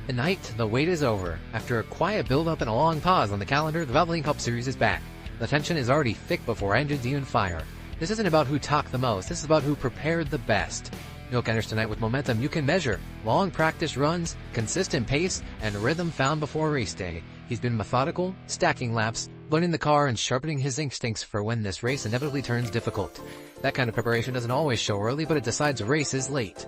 Tonight, the wait is over. After a quiet build-up and a long pause on the calendar, the Valvoline Cup Series is back. The tension is already thick before engines even fire. This isn't about who talked the most, this is about who prepared the best. Milk enters tonight with momentum you can measure. Long practice runs, consistent pace, and rhythm found before race day. He's been methodical, stacking laps, learning the car and sharpening his instincts for when this race inevitably turns difficult. That kind of preparation doesn't always show early, but it decides races late.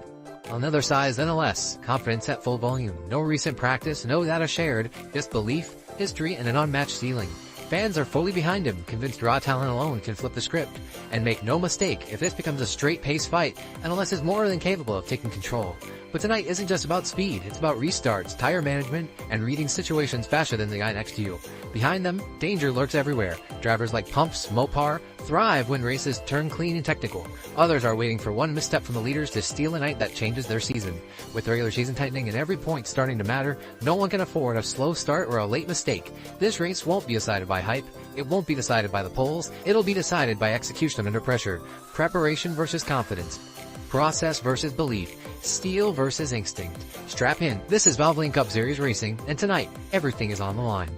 On the other side is NLS, confidence at full volume. No recent practice, no data shared, just belief, history, and an unmatched ceiling. Fans are fully behind him, convinced raw talent alone can flip the script. And make no mistake, if this becomes a straight pace fight, NLS is more than capable of taking control. But tonight isn't just about speed, it's about restarts, tire management, and reading situations faster than the guy next to you. Behind them, danger lurks everywhere. Drivers like Pumps, Mopar, thrive when races turn clean and technical. Others are waiting for one misstep from the leaders to steal a night that changes their season. With the regular season tightening and every point starting to matter, no one can afford a slow start or a late mistake. This race won't be decided by hype, it won't be decided by the polls, it'll be decided by execution under pressure. Preparation versus confidence. Process versus belief. Steel versus instinct. Strap in, this is Valvoline Cup Series Racing, and tonight, everything is on the line.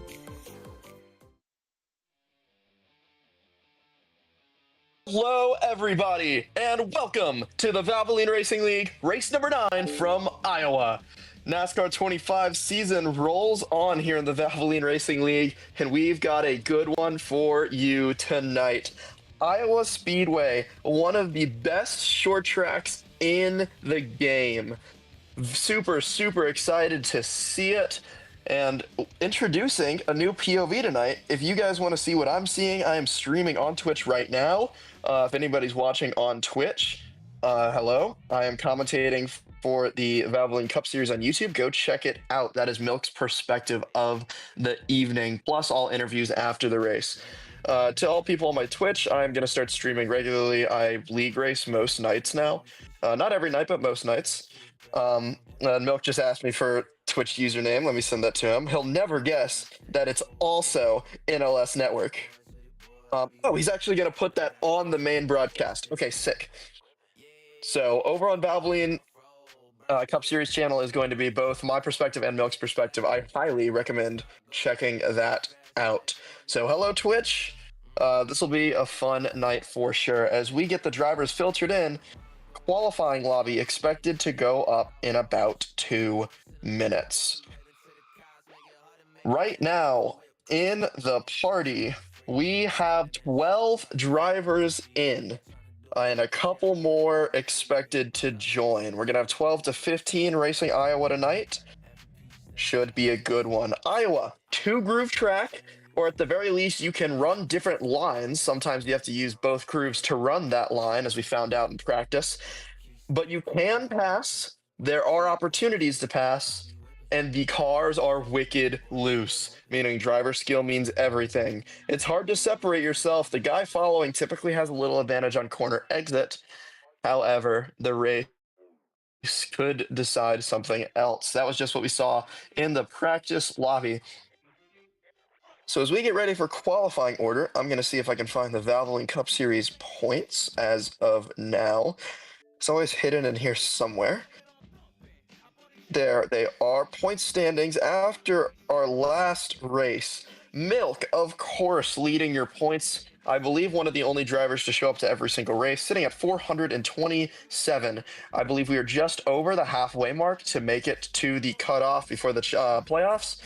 Hello everybody, and welcome to the Valvoline Racing League, race number 9 from Iowa. NASCAR 25 season rolls on here in the Valvoline Racing League, and we've got a good one for you tonight. Iowa Speedway, one of the best short tracks in the game. Super excited to see it. And introducing a new POV tonight. If you guys want to see what I'm seeing, I am streaming on Twitch right now. If anybody's watching on Twitch, hello. I am commentating for the Valvoline Cup Series on YouTube. Go check it out. That is Milk's perspective of the evening, plus all interviews after the race. To all people on my Twitch, I'm going to start streaming regularly. I league race most nights now. Not every night, but most nights. Milk just asked me for Twitch username. Let me send that to him. He'll never guess that it's also NLS Network. Oh, he's actually going to put that on the main broadcast. Okay, sick. So over on Valvoline Cup Series channel is going to be both my perspective and Milk's perspective. I highly recommend checking that out. So hello, Twitch. This will be a fun night for sure as we get the drivers filtered in. Qualifying lobby expected to go up in about 2 minutes. Right now in the party, we have 12 drivers in and a couple more expected to join. We're going to have 12 to 15 racing Iowa tonight. Should be a good one. Iowa, 2-groove track, or at the very least, you can run different lines. Sometimes you have to use both grooves to run that line, as we found out in practice. But you can pass. There are opportunities to pass. And the cars are wicked loose, meaning driver skill means everything. It's hard to separate yourself. The guy following typically has a little advantage on corner exit. However, the race could decide something else. That was just what we saw in the practice lobby. So as we get ready for qualifying order, I'm going to see if I can find the Valvoline Cup Series points as of now. It's always hidden in here somewhere. There they are, point standings after our last race. Milk, of course, leading your points. I believe one of the only drivers to show up to every single race, sitting at 427. I believe we are just over the halfway mark to make it to the cutoff before the playoffs.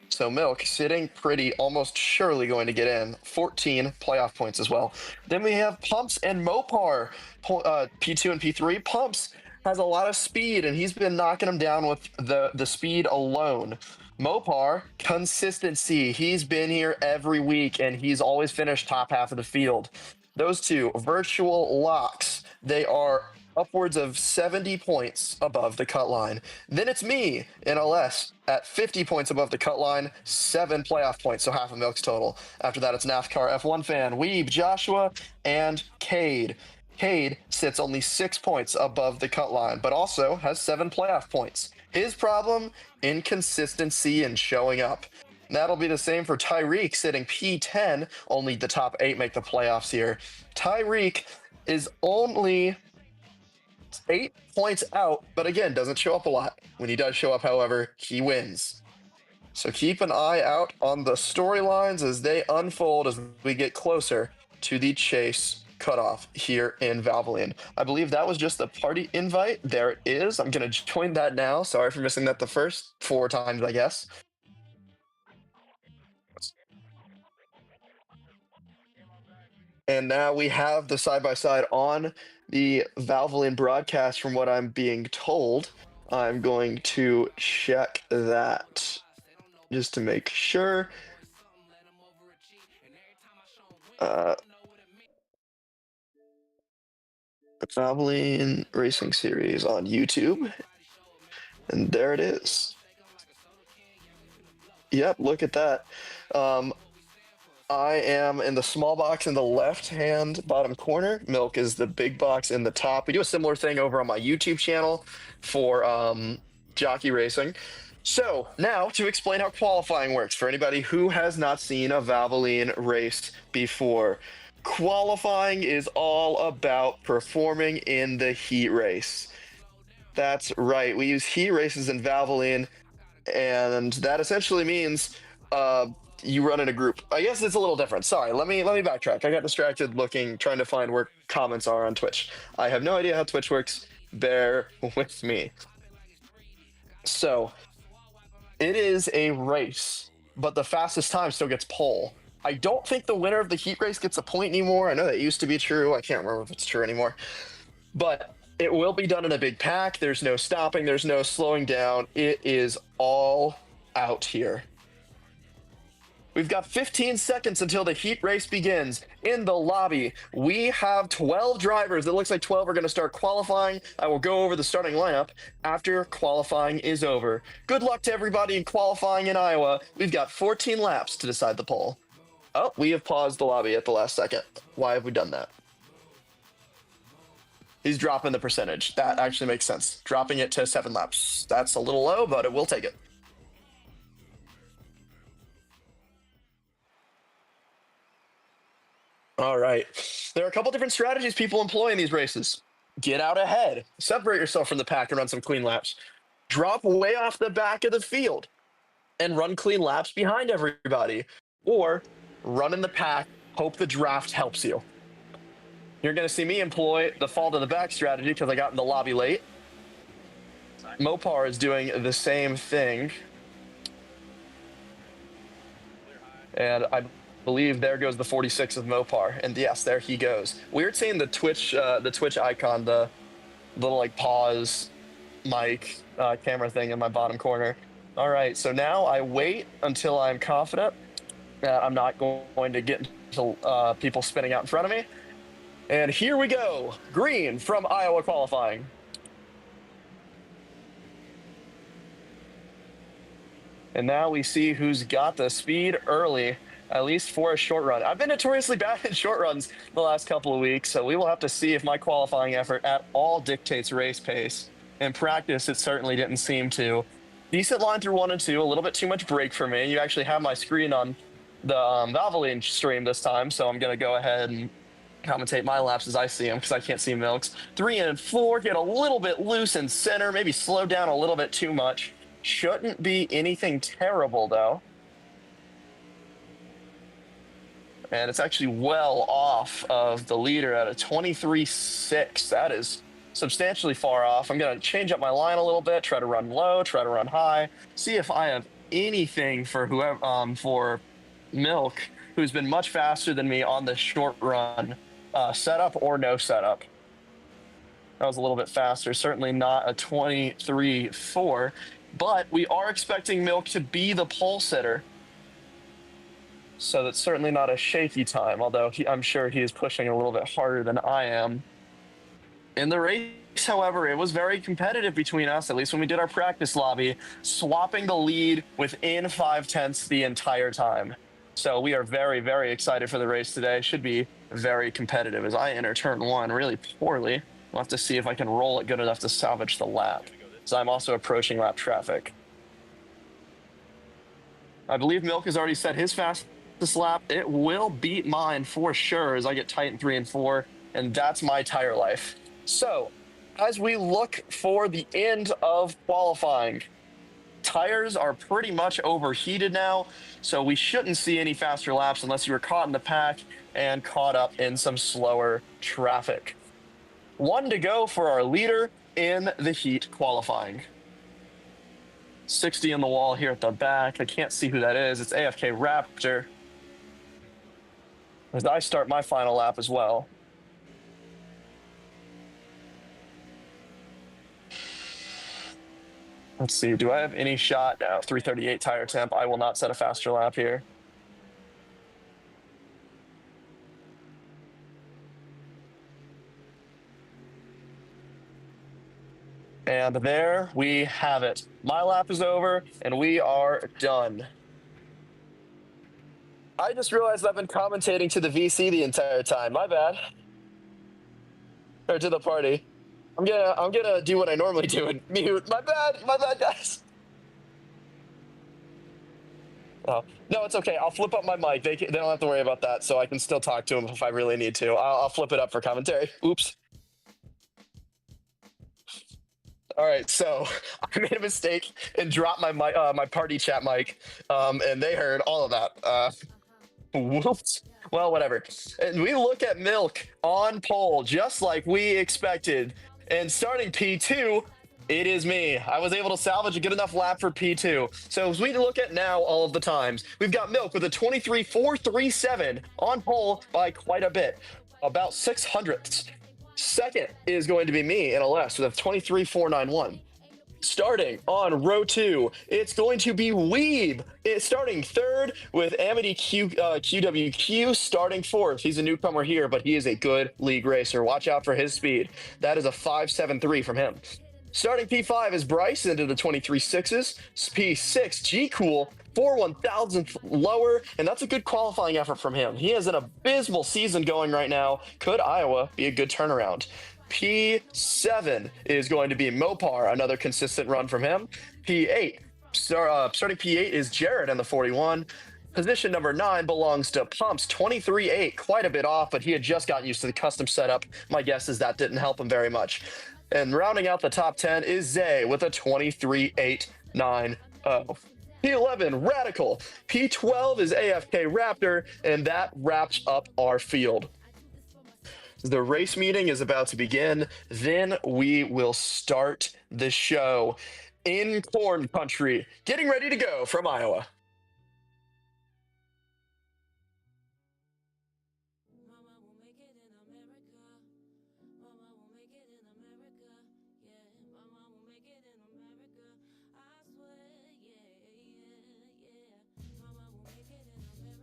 So Milk sitting pretty, almost surely going to get in. 14 playoff points as well. Then we have Pumps and Mopar, P2 and P3. Pumps has a lot of speed, and he's been knocking them down with the speed alone. Mopar, consistency. He's been here every week, and he's always finished top half of the field. Those two, virtual locks. They are upwards of 70 points above the cut line. Then it's me, NLS, at 50 points above the cut line, 7 playoff points, so half of Milk's total. After that, it's NASCAR F1 fan, Weeb, Joshua, and Cade. Cade sits only 6 points above the cut line, but also has 7 playoff points. His problem, inconsistency in showing up. That'll be the same for Tyreek, sitting P10. Only the top 8 make the playoffs here. Tyreek is only 8 points out, but again, doesn't show up a lot. When he does show up, however, he wins. So keep an eye out on the storylines as they unfold as we get closer to the chase cutoff here in Valvoline. I believe that was just the party invite. There it is. I'm going to join that now. Sorry for missing that the first 4 times, I guess. And now we have the side-by-side on the Valvoline broadcast from what I'm being told. I'm going to check that just to make sure. Valvoline Racing Series on YouTube. And there it is. Yep, look at that. I am in the small box in the left-hand bottom corner. Milk is the big box in the top. We do a similar thing over on my YouTube channel for jockey racing. So now to explain how qualifying works for anybody who has not seen a Valvoline race before. Qualifying is all about performing in the heat race. That's right. We use heat races in Valvoline, and that essentially means you run in a group. I guess it's a little different. Sorry, let me backtrack. I got distracted trying to find where comments are on Twitch. I have no idea how Twitch works. Bear with me. So it is a race, but the fastest time still gets pole. I don't think the winner of the heat race gets a point anymore. I know that used to be true. I can't remember if it's true anymore. But it will be done in a big pack. There's no stopping. There's no slowing down. It is all out here. We've got 15 seconds until the heat race begins. In the lobby, we have 12 drivers. It looks like 12 are going to start qualifying. I will go over the starting lineup after qualifying is over. Good luck to everybody in qualifying in Iowa. We've got 14 laps to decide the pole. Oh, we have paused the lobby at the last second. Why have we done that? He's dropping the percentage. That actually makes sense. Dropping it to 7 laps. That's a little low, but we'll take it. All right. There are a couple different strategies people employ in these races. Get out ahead. Separate yourself from the pack and run some clean laps. Drop way off the back of the field and run clean laps behind everybody. Or run in the pack, hope the draft helps you. You're going to see me employ the fall to the back strategy because I got in the lobby late. Mopar is doing the same thing. And I believe there goes the 46 of Mopar. And yes, there he goes. Weird seeing the Twitch icon, the little like pause mic camera thing in my bottom corner. All right, so now I wait until I'm confident that I'm not going to get into people spinning out in front of me. And here we go. Green from Iowa qualifying. And now we see who's got the speed early, at least for a short run. I've been notoriously bad in short runs the last couple of weeks, so we will have to see if my qualifying effort at all dictates race pace. In practice, it certainly didn't seem to. Decent line through 1 and 2, a little bit too much brake for me. You actually have my screen on the Valvoline stream this time, so I'm going to go ahead and commentate my laps as I see them because I can't see Milk's. 3 and 4, get a little bit loose in center, maybe slow down a little bit too much. Shouldn't be anything terrible, though. And it's actually well off of the leader at a 23.6. That is substantially far off. I'm going to change up my line a little bit, try to run low, try to run high, see if I have anything for whoever for Milk, who's been much faster than me on the short run setup or no setup. That was a little bit faster, certainly not a 23.4, but we are expecting Milk to be the pole sitter. So that's certainly not a shaky time, although I'm sure he is pushing a little bit harder than I am. In the race, however, it was very competitive between us, at least when we did our practice lobby, swapping the lead within 0.5 the entire time. So we are very, very excited for the race today. Should be very competitive as I enter turn 1 really poorly. We'll have to see if I can roll it good enough to salvage the lap. So I'm also approaching lap traffic. I believe Milk has already set his fastest lap. It will beat mine for sure as I get tight in 3 and 4, and that's my tire life. So as we look for the end of qualifying, tires are pretty much overheated now, so we shouldn't see any faster laps unless you were caught in the pack and caught up in some slower traffic. 1 to go for our leader in the heat qualifying. 60 on the wall here at the back. I can't see who that is. It's AFK Raptor. As I start my final lap as well. Let's see. Do I have any shot? No, 338 tire temp. I will not set a faster lap here. And there we have it. My lap is over, and we are done. I just realized I've been commentating to the VC the entire time. My bad. Or to the party. I'm gonna do what I normally do and mute. My bad, guys. Oh no, it's okay. I'll flip up my mic. They don't have to worry about that, so I can still talk to them if I really need to. I'll flip it up for commentary. Oops. All right, so I made a mistake and dropped my mic, my party chat mic, and they heard all of that. Whoops. Well, whatever. And we look at Milk on pole, just like we expected. And starting P2, it is me. I was able to salvage a good enough lap for P2. So as we look at now all of the times, we've got Milk with a 23.437 on pole by quite a bit, about 600ths. Second is going to be me in LS with a 23.491. Starting on row 2, it's going to be Weeb. It's starting third with Amity QWQ starting fourth. He's a newcomer here, but he is a good league racer. Watch out for his speed. That is a 5.73 from him. Starting P5 is Bryce into the 23.6s. P6, G-Cool, 4/1000th lower, and that's a good qualifying effort from him. He has an abysmal season going right now. Could Iowa be a good turnaround? P7 is going to be Mopar, another consistent run from him. P8, starting P8 is Jarrett in the 41. Position number 9 belongs to Pumps, 23.8, quite a bit off, but he had just gotten used to the custom setup. My guess is that didn't help him very much. And rounding out the top 10 is Zay with a 23.890. P11, Radical. P12 is AFK Raptor, and that wraps up our field. The race meeting is about to begin. Then we will start the show in corn country, getting ready to go from Iowa.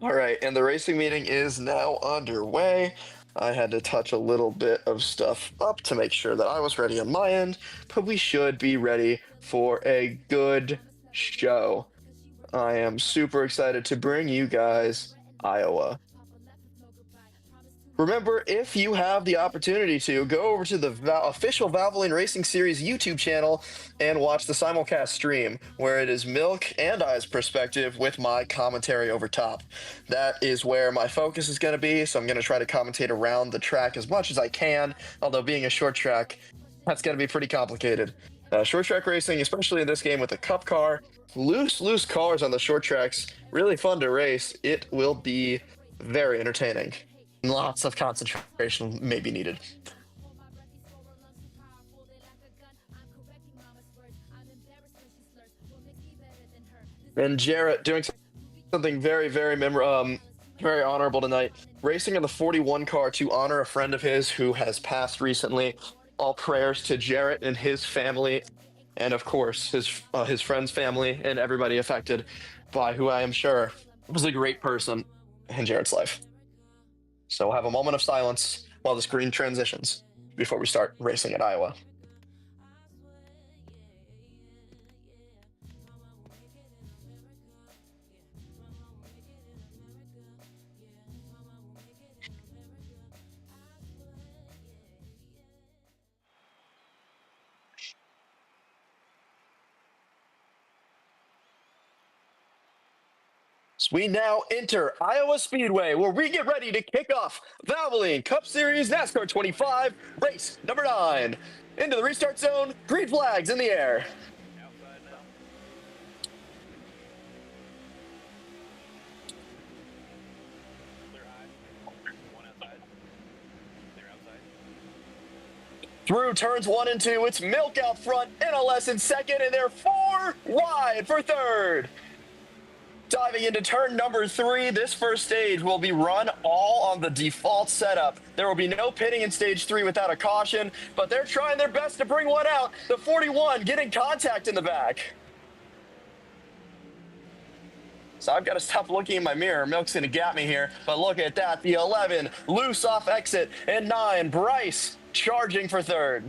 All right, and the racing meeting is now underway. I had to touch a little bit of stuff up to make sure that I was ready on my end, but we should be ready for a good show. I am super excited to bring you guys Iowa. Remember, if you have the opportunity to, go over to the official Valvoline Racing Series YouTube channel and watch the simulcast stream, where it is Milk and I's perspective with my commentary over top. That is where my focus is going to be, so I'm going to try to commentate around the track as much as I can, although being a short track, that's going to be pretty complicated. Short track racing, especially in this game with a cup car, loose cars on the short tracks, really fun to race. It will be very entertaining. Lots of concentration may be needed. And Jarrett doing something very, very very honorable tonight. Racing in the 41 car to honor a friend of his who has passed recently. All prayers to Jarrett and his family, and of course his friend's family and everybody affected by who I am sure was a great person in Jarrett's life. So we'll have a moment of silence while the screen transitions before we start racing at Iowa. So we now enter Iowa Speedway, where we get ready to kick off Valvoline Cup Series NASCAR 25, race number 9. Into the restart zone. Green flags in the air. Through turns 1 and 2, it's Milk out front, NLS in second, and they're 4 wide for third. Diving into turn number 3, this first stage will be run all on the default setup. There will be no pitting in stage 3 without a caution, but they're trying their best to bring one out. The 41 getting contact in the back. So I've got to stop looking in my mirror. Milk's going to gap me here, but look at that. The 11 loose off exit, and 9 Bryce charging for third.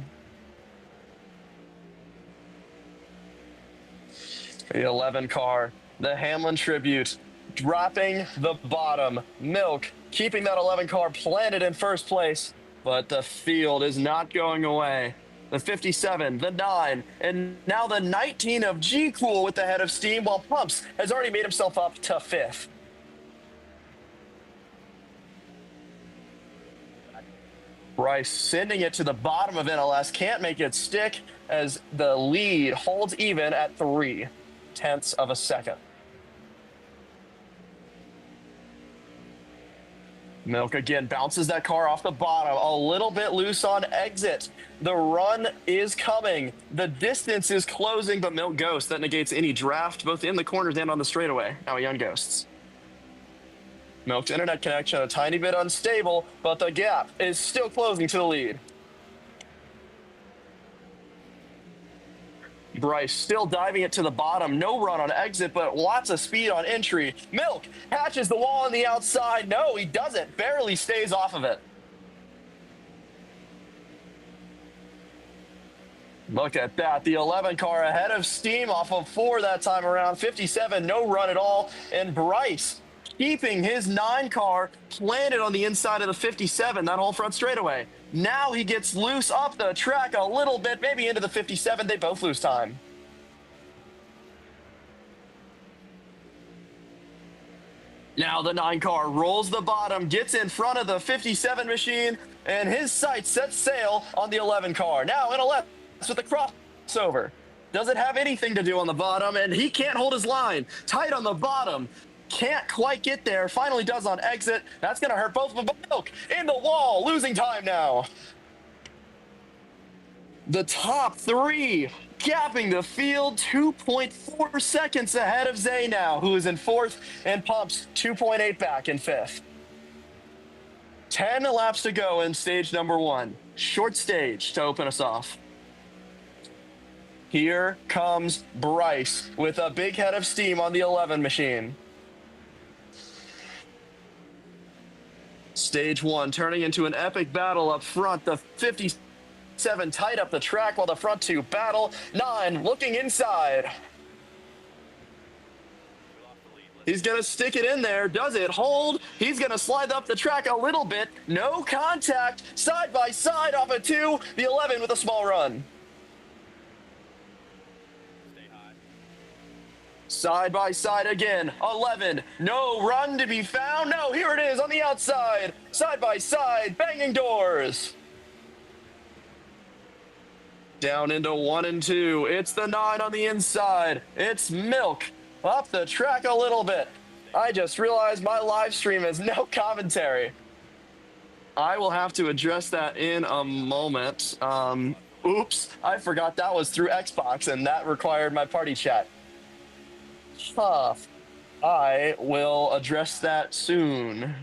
The 11 car, the Hamlin tribute, dropping the bottom. Milk keeping that 11 car planted in first place, but the field is not going away. The 57, the 9, and now the 19 of G-Cool with the head of steam, while Pumps has already made himself up to 5th. Bryce sending it to the bottom of NLS, can't make it stick as the lead holds even at 0.3 of a second. Milk again bounces that car off the bottom, a little bit loose on exit. The run is coming. The distance is closing, but Milk ghosts. That negates any draft, both in the corners and on the straightaway. Now he unghosts. Milk's internet connection a tiny bit unstable, but the gap is still closing to the lead. Bryce still diving it to the bottom. No run on exit, but lots of speed on entry. Milk hatches the wall on the outside. No, he doesn't. Barely stays off of it. Look at that. The 11 car ahead of steam off of 4 that time around. 57, no run at all. And Bryce keeping his 9 car planted on the inside of the 57, that whole front straightaway. Now he gets loose up the track a little bit, maybe into the 57. They both lose time. Now the 9 car rolls the bottom, gets in front of the 57 machine, and his sights set sail on the 11 car. Now NLS with the crossover. Doesn't have anything to do on the bottom, and he can't hold his line. Tight on the bottom. Can't quite get there. Finally does on exit. That's going to hurt both of them. Milk in the wall. Losing time now. The top 3 gapping the field. 2.4 seconds ahead of Zay now, who is in 4th, and Pumps 2.8 back in 5th. 10 laps to go in stage number 1. Short stage to open us off. Here comes Bryce with a big head of steam on the 11 machine. Stage 1 turning into an epic battle up front. The 57 tight up the track while the front 2 battle. 9 looking inside. He's going to stick it in there. Does it hold? He's going to slide up the track a little bit. No contact. Side by side off of 2. The 11 with a small run. Side by side again, 11, no run to be found. No, here it is on the outside. Side by side, banging doors. Down into 1 and 2. It's the 9 on the inside. It's Milk up the track a little bit. I just realized my live stream has no commentary. I will have to address that in a moment. Oops, I forgot that was through Xbox and that required my party chat. Tough. I will address that soon.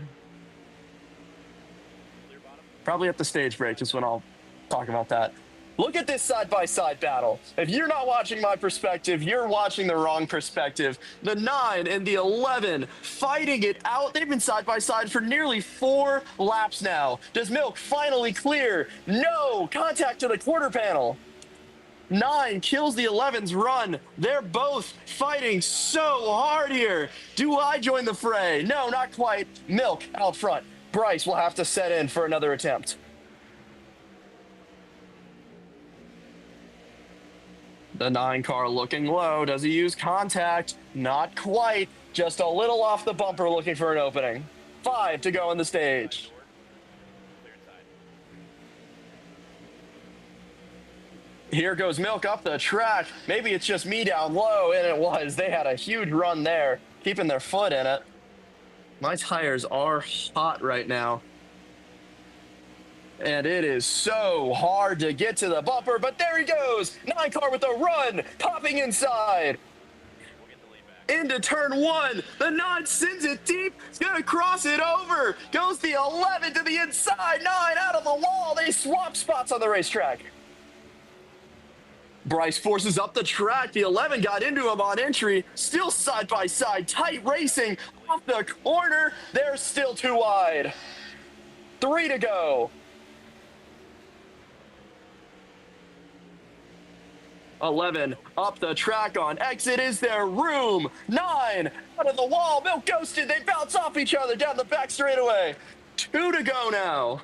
Probably at the stage break is when I'll talk about that. Look at this side-by-side battle. If you're not watching my perspective, you're watching the wrong perspective. The 9 and the 11 fighting it out. They've been side-by-side for nearly 4 laps now. Does Milk finally clear? No! Contact to the quarter panel. 9 kills the 11's run. They're both fighting so hard here. Do I join the fray? No, not quite. Milk out front. Bryce will have to set in for another attempt. The 9 car looking low. Does he use contact? Not quite. Just a little off the bumper looking for an opening. 5 to go in the stage. Here goes Milk up the track. Maybe it's just me down low, and it was. They had a huge run there, keeping their foot in it. My tires are hot right now. And it is so hard to get to the bumper, but there he goes. 9 car with a run, popping inside. Into turn 1. The 9 sends it deep. He's going to cross it over. Goes the 11 to the inside. 9 out of the wall. They swap spots on the racetrack. Bryce forces up the track. The 11 got into him on entry. Still side by side. Tight racing off the corner. They're still too wide. 3 to go. 11 up the track on exit. Is there room? 9 out of the wall. Milk ghosted. They bounce off each other down the back straightaway. 2 to go now.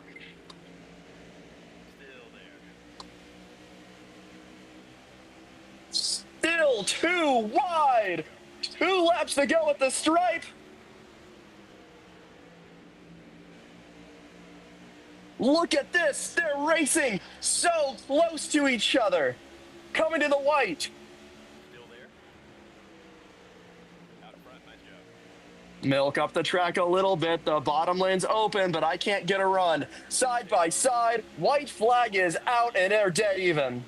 Still too wide. 2 laps to go at the stripe. Look at this. They're racing so close to each other. Coming to the white. Still there. Out of front, nice job. Milk up the track a little bit. The bottom lane's open, but I can't get a run. Side by side. White flag is out, and they're dead even.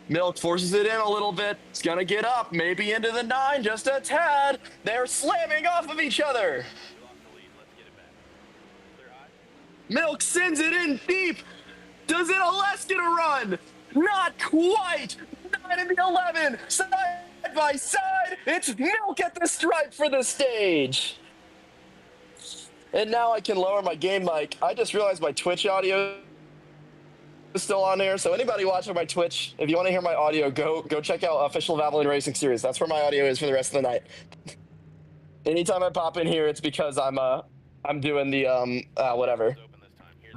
Milk forces it in a little bit. It's going to get up, maybe into the 9, just a tad. They're slamming off of each other. Milk sends it in deep. Does it less get a run? Not quite. 9 and the 11, side by side. It's Milk at the stripe for the stage. And now I can lower my game mic. I just realized my Twitch audio is still on there. So anybody watching my Twitch, if you want to hear my audio, go check out official Valvoline Racing Series. That's where my audio is for the rest of the night. Anytime I pop in here, it's because I'm doing the whatever.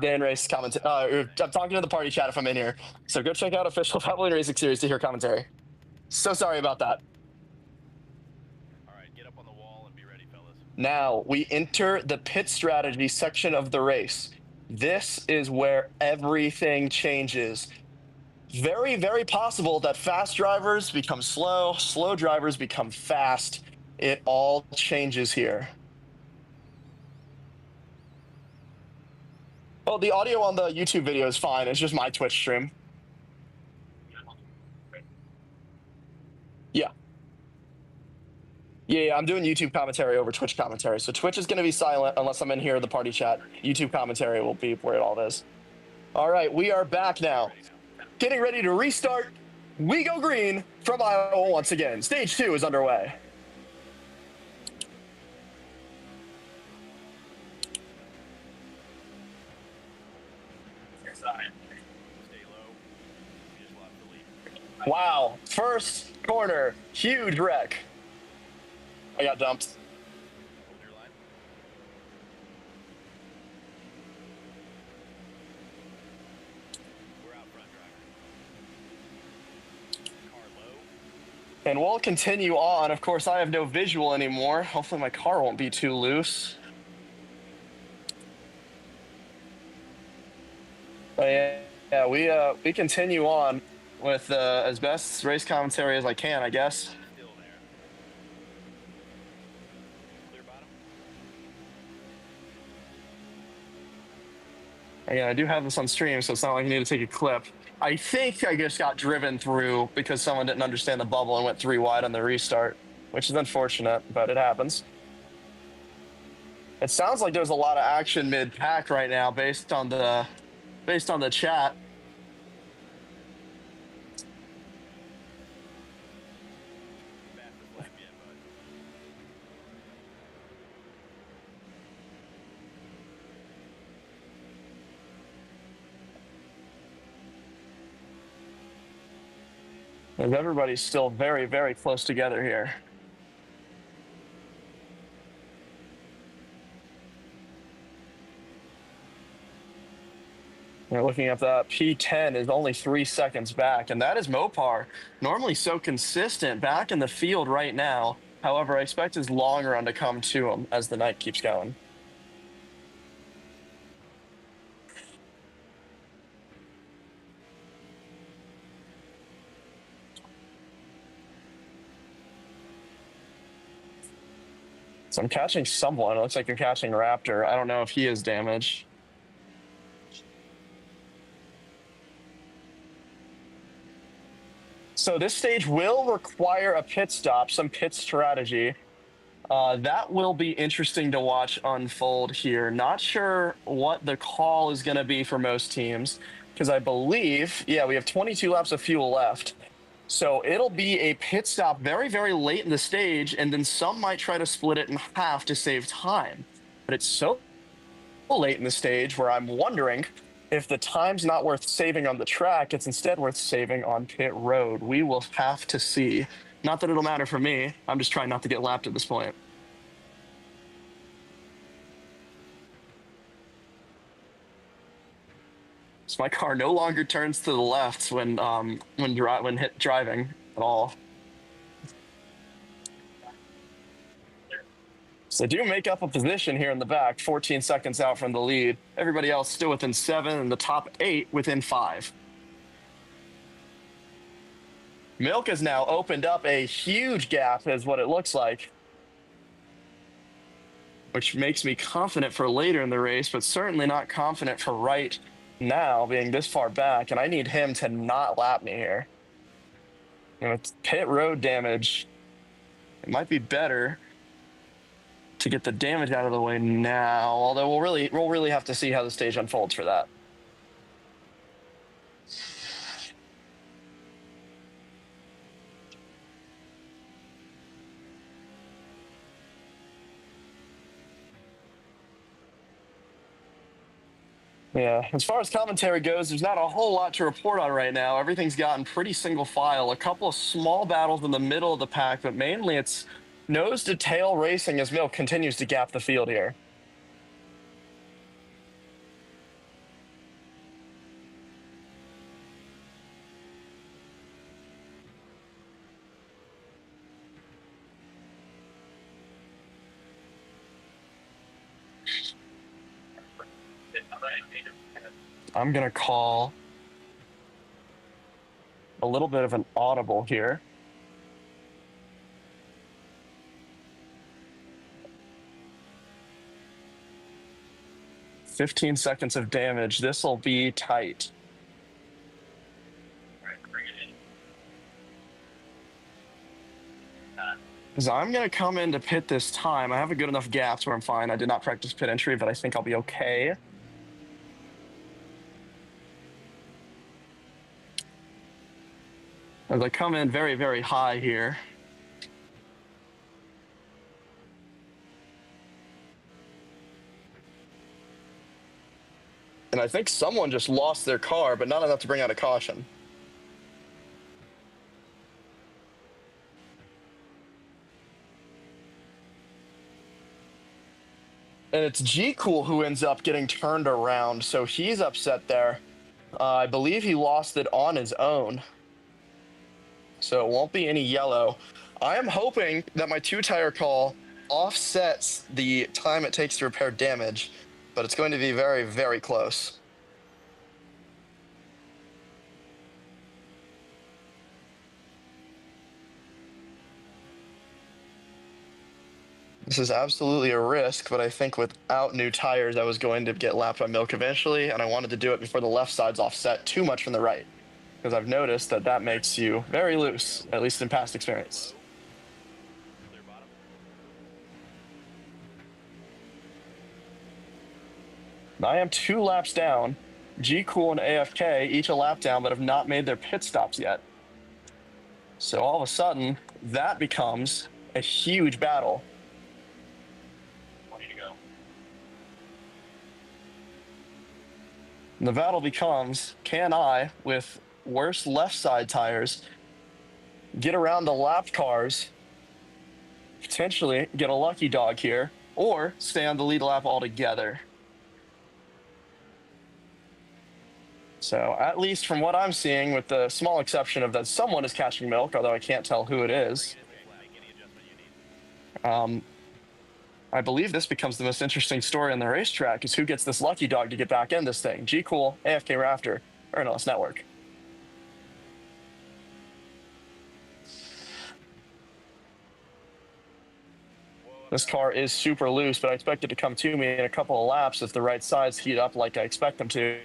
The in-race commentary. I'm talking to the party chat if I'm in here. So go check out official Valvoline Racing Series to hear commentary. So sorry about that. All right, get up on the wall and be ready, fellas. Now we enter the pit strategy section of the race. This is where everything changes. Very, very possible that fast drivers become slow, slow drivers become fast. It all changes here. Well, the audio on the YouTube video is fine. It's just my Twitch stream. Yeah. Yeah, I'm doing YouTube commentary over Twitch commentary. So Twitch is going to be silent unless I'm in here in the party chat. YouTube commentary will be where it all is. All right, we are back now. Getting ready to restart. We go green from Iowa once again. Stage 2 is underway. Wow, first corner, huge wreck. I got dumped. And we'll continue on. Of course, I have no visual anymore. Hopefully my car won't be too loose. But yeah, we continue on with as best race commentary as I can, I guess. Again, I do have this on stream, so it's not like I need to take a clip. I think I just got driven through because someone didn't understand the bubble and went 3 wide on the restart, which is unfortunate, but it happens. It sounds like there's a lot of action mid-pack right now based on the chat. Everybody's still very, very close together here. We're looking at that. P10 is only 3 seconds back, and that is Mopar. Normally so consistent back in the field right now. However, I expect his long run to come to him as the night keeps going. So I'm catching someone. It looks like you're catching Raptor. I don't know if he is damaged. So this stage will require a pit stop, some pit strategy. That will be interesting to watch unfold here. Not sure what the call is going to be for most teams, because I believe, yeah, we have 22 laps of fuel left. So it'll be a pit stop very, very late in the stage, and then some might try to split it in half to save time. But it's so late in the stage where I'm wondering if the time's not worth saving on the track, it's instead worth saving on pit road. We will have to see. Not that it'll matter for me. I'm just trying not to get lapped at this point. So my car no longer turns to the left when driving at all. So they do make up a position here in the back, 14 seconds out from the lead. Everybody else still within 7, and the top 8 within 5. Milk has now opened up a huge gap, is what it looks like, which makes me confident for later in the race, but certainly not confident for right now, being this far back, and I need him to not lap me here. With pit road damage, it might be better to get the damage out of the way now, although we'll really have to see how the stage unfolds for that. Yeah, as far as commentary goes, there's not a whole lot to report on right now. Everything's gotten pretty single file. A couple of small battles in the middle of the pack, but mainly it's nose to tail racing as Milk continues to gap the field here. I'm going to call a little bit of an audible here. "15 seconds of damage. This will be tight." So I'm going to come into pit this time. I have a good enough gaps where I'm fine. I did not practice pit entry, but I think I'll be okay. As I come in very, very high here. And I think someone just lost their car, but not enough to bring out a caution. And it's G-Cool who ends up getting turned around, so he's upset there. I believe he lost it on his own. So it won't be any yellow. I am hoping that my 2-tire call offsets the time it takes to repair damage, but it's going to be very, very close. This is absolutely a risk, but I think without new tires, I was going to get lapped by Milk eventually, and I wanted to do it before the left side's offset too much from the right, because I've noticed that that makes you very loose, at least in past experience. I am 2 laps down. G-Cool and AFK each a lap down, but have not made their pit stops yet. So all of a sudden, that becomes a huge battle. And the battle becomes, can I, with worse left side tires, get around the lapped cars, potentially get a lucky dog here, or stay on the lead lap altogether? So at least from what I'm seeing, with the small exception of that someone is catching Milk, although I can't tell who it is, I believe this becomes the most interesting story on the racetrack, is who gets this lucky dog to get back in this thing. G-Cool, AFK Raptor, or NLS Network. Well, This car is super loose, but I expect it to come to me in a couple of laps if the right sides heat up like I expect them to.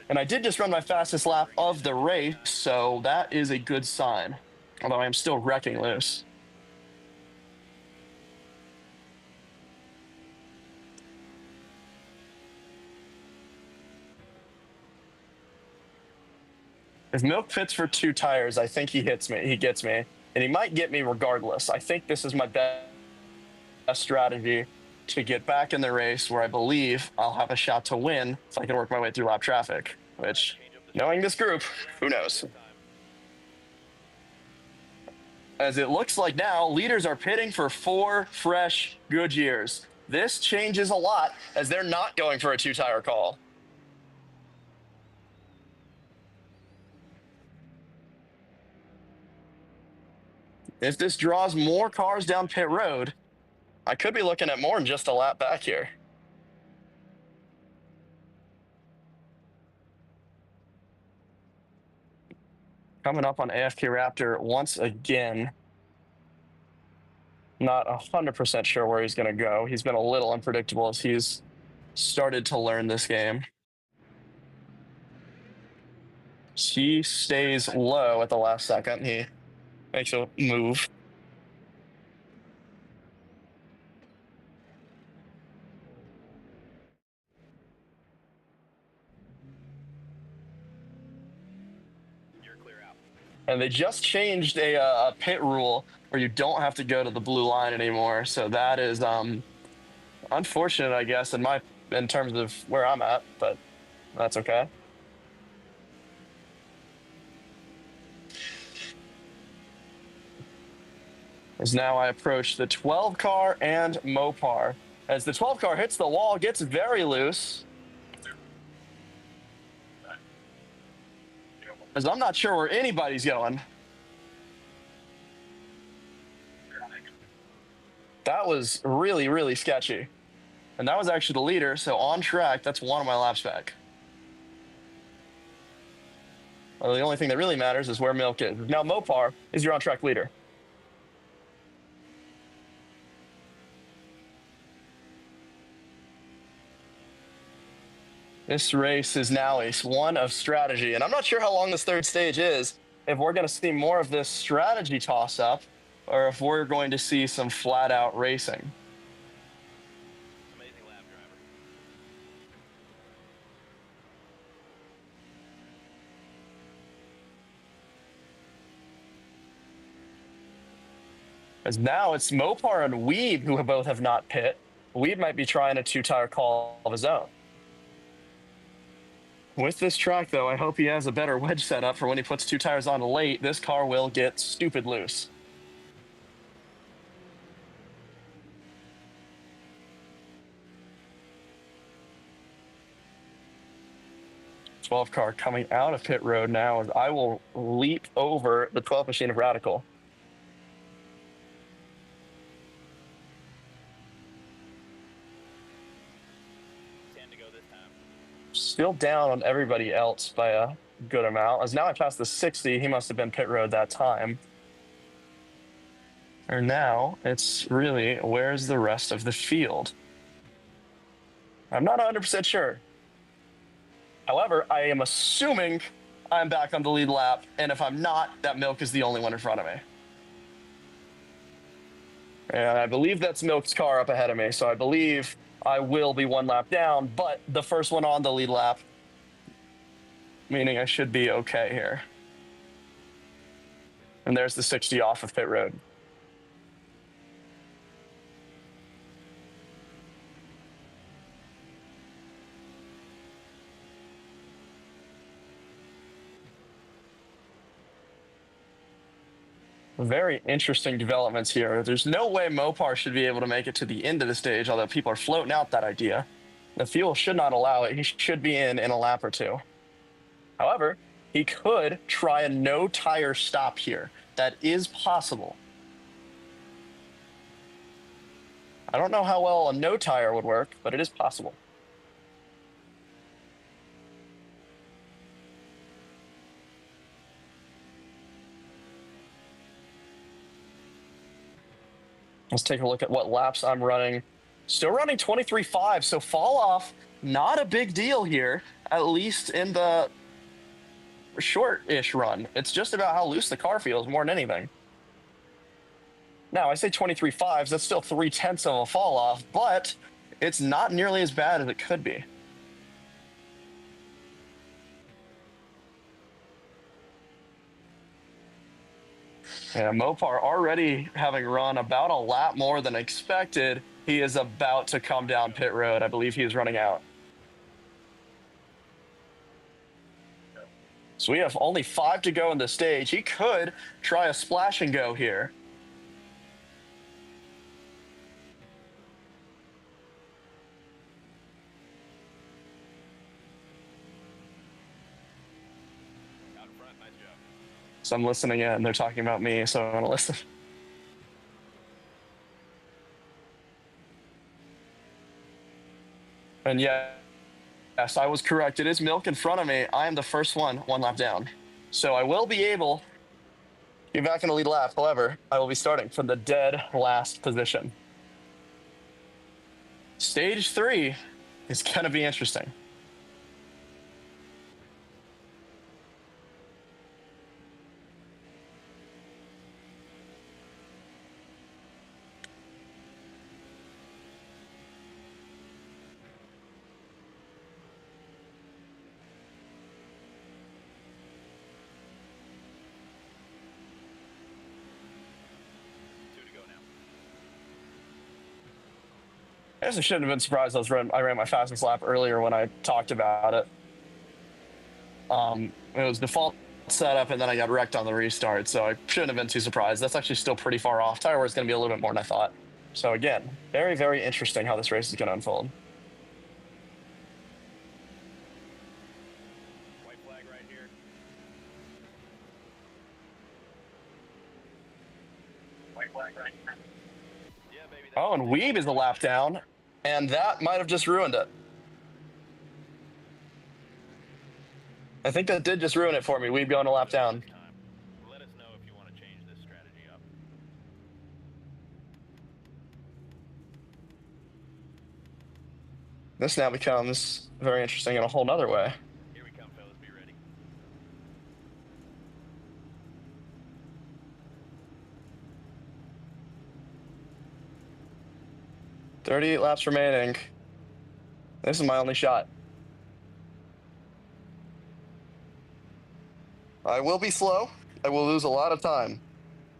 And I did just run my fastest lap of the race, so that is a good sign. Although I am still wrecking loose. If Milk pits for 2 tires, I think he hits me. He gets me. And he might get me regardless. I think this is my best strategy to get back in the race where I believe I'll have a shot to win if I can work my way through lap traffic. Which, knowing this group, who knows? As it looks like now, leaders are pitting for 4 fresh Goodyears. This changes a lot as they're not going for a 2-tire call. If this draws more cars down pit road, I could be looking at more than just a lap back here. Coming up on AFK Raptor once again. Not 100% sure where he's going to go. He's been a little unpredictable as he's started to learn this game. He stays low at the last second. He makes a move. You're clear out. And they just changed a pit rule where you don't have to go to the blue line anymore. So that is unfortunate, I guess, in terms of where I'm at, but that's okay. As now I approach the 12 car and Mopar. As the 12 car hits the wall, gets very loose. As I'm not sure where anybody's going. That was really, really sketchy. And that was actually the leader, so on track, that's one of my laps back. Well, the only thing that really matters is where Milk is. Now Mopar is your on-track leader. This race is now one of strategy, and I'm not sure how long this third stage is, if we're going to see more of this strategy toss-up, or if we're going to see some flat-out racing. Amazing lap, driver. As now it's Mopar and Weeb who both have not pit. Weeb might be trying a 2-tire call of his own. With this track, though, I hope he has a better wedge setup for when he puts 2 tires on late. This car will get stupid loose. '12 car coming out of pit road now as I will leap over the 12 machine of Radical. Still down on everybody else by a good amount. As now I passed the 60, he must have been pit road that time. Or now it's really, where's the rest of the field? I'm not 100% sure. However, I am assuming I'm back on the lead lap, and if I'm not, that Milk is the only one in front of me. And I believe that's Milk's car up ahead of me, so I believe I will be 1 lap down, but the first one on the lead lap, meaning I should be okay here. And there's the 60 off of pit road. Very interesting developments here. There's no way Mopar should be able to make it to the end of the stage, although people are floating out that idea. The fuel should not allow it. He should be in a lap or 2. However, he could try a no-tire stop here. That is possible. I don't know how well a no-tire would work, but it is possible. Let's take a look at what laps I'm running. Still running 23.5, so fall off, not a big deal here, at least in the short-ish run. It's just about how loose the car feels more than anything. Now, I say 23.5s, that's still 0.3 of a fall off, but it's not nearly as bad as it could be. Yeah, Mopar already having run about a lap more than expected. He is about to come down pit road. I believe he is running out. So we have only 5 to go in the stage. He could try a splash and go here. Out in front, nice job. So I'm listening in. They're talking about me, so I'm going to listen. And yes, I was correct. It is Milk in front of me. I am the first one lap down. So I will be able to be back in the lead lap. However, I will be starting from the dead last position. Stage 3 is going to be interesting. I guess I shouldn't have been surprised I ran my fastest lap earlier when I talked about it. It was default setup, and then I got wrecked on the restart, so I shouldn't have been too surprised. That's actually still pretty far off. Tire wear is going to be a little bit more than I thought. So again, very, very interesting how this race is going to unfold. White flag right here. White flag right here. Yeah, baby. Oh, and Weeb is a lap down, and that might have just ruined it. I think that did just ruin it for me. Weeb going a lap down. Let us know if you want to change this strategy up. This now becomes very interesting in a whole nother way. Here we come, fellas. Be ready. $38 laps remaining. This is my only shot. I will be slow. I will lose a lot of time.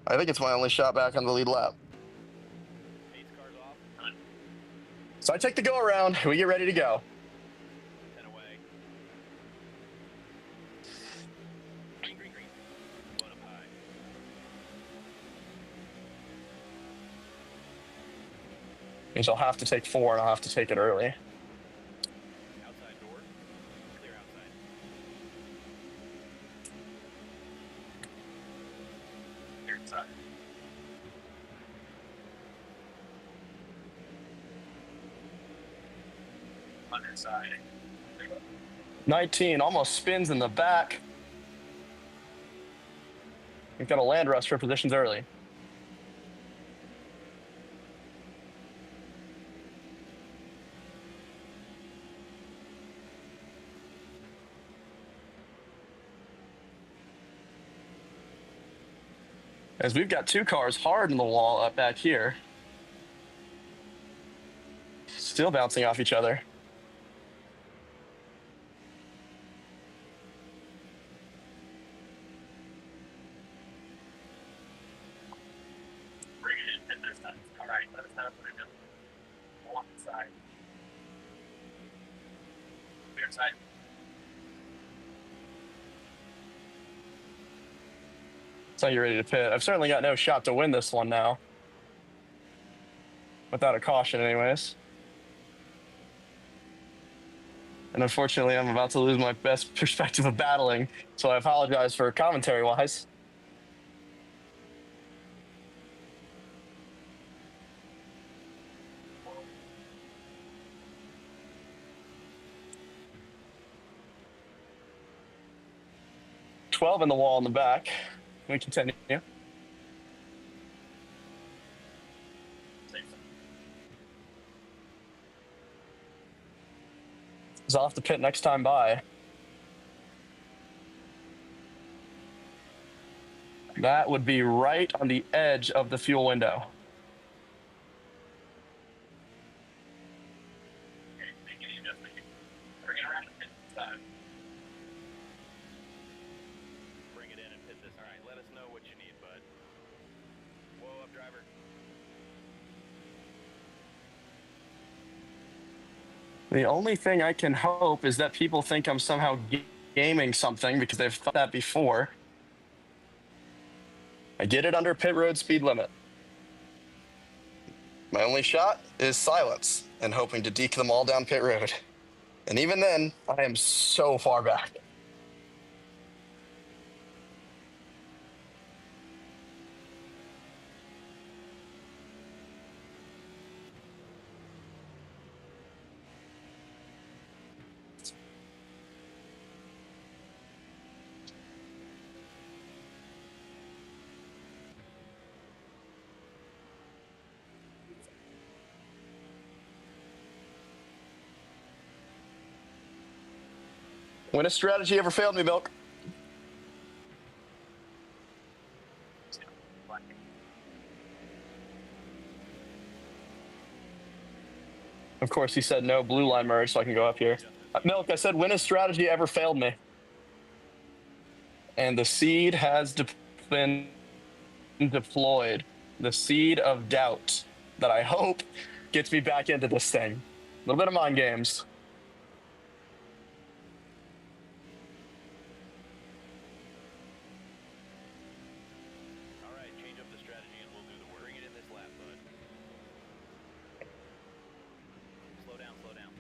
I think it's my only shot back on the lead lap. Pace cars off. So I take the go around. We get ready to go. 10 away. Green, green, green. One up high. Means I'll have to take 4, and I'll have to take it early. Outside door. Clear outside. Clear inside. On inside. 19 almost spins in the back. We've got a land rush for positions early. As we've got 2 cars hard in the wall up back here. Still bouncing off each other. Bring it in this time. All right, let us know what it does. Walk inside. Clear inside. So you're ready to pit. I've certainly got no shot to win this one now. Without a caution anyways. And unfortunately, I'm about to lose my best perspective of battling, so I apologize for commentary-wise. $12 in the wall in the back. We continue. So I'll have to pit next time by. That would be right on the edge of the fuel window. Bring it in and pit this. All right, let us know what you need, bud. Whoa up, driver. The only thing I can hope is that people think I'm somehow gaming something because they've thought that before. I get it under pit road speed limit. My only shot is silence and hoping to deke them all down pit road. And even then, I am so far back. When a strategy ever failed me, Milk? Of course, he said no blue line merge, so I can go up here. Milk, I said, when a strategy ever failed me? And the seed has been deployed. The seed of doubt that I hope gets me back into this thing. A little bit of mind games. All right, change up the strategy and we'll do the work. Bring it in this lap, bud. Slow down, slow down.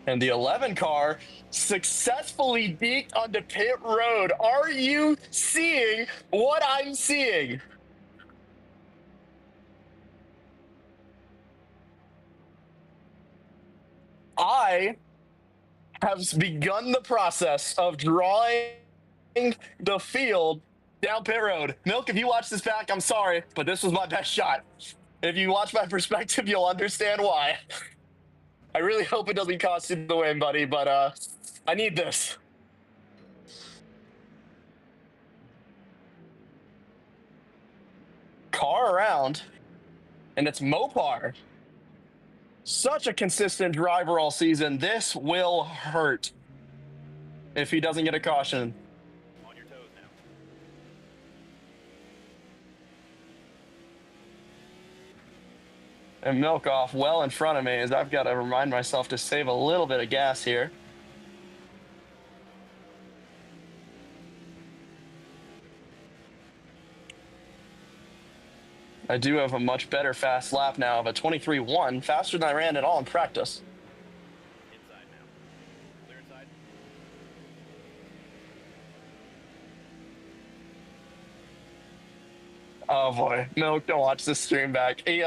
And the 11 car successfully deked onto pit road. Are you seeing what I'm seeing? I have begun the process of drawing the field down pit road. Milk, if you watch this back, I'm sorry, but this was my best shot. If you watch my perspective, you'll understand why. I really hope it doesn't cost you the win, buddy, but I need this. Car around, and it's Mopar. Such a consistent driver all season. This will hurt if he doesn't get a caution. On your toes now. And Milk off well in front of me as I've got to remind myself to save a little bit of gas here. I do have a much better fast lap now of a 23.1, faster than I ran at all in practice. Inside now. Clear inside. Oh boy, Milk, don't watch this stream back. He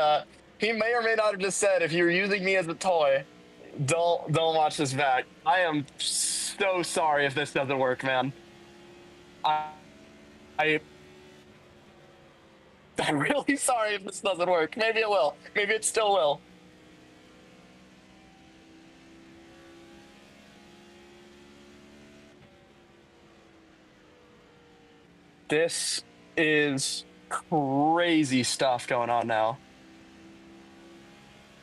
may or may not have just said, if you're using me as a toy, don't watch this back. I am so sorry if this doesn't work, man. I'm really sorry if this doesn't work. Maybe it will. Maybe it still will. This is crazy stuff going on now.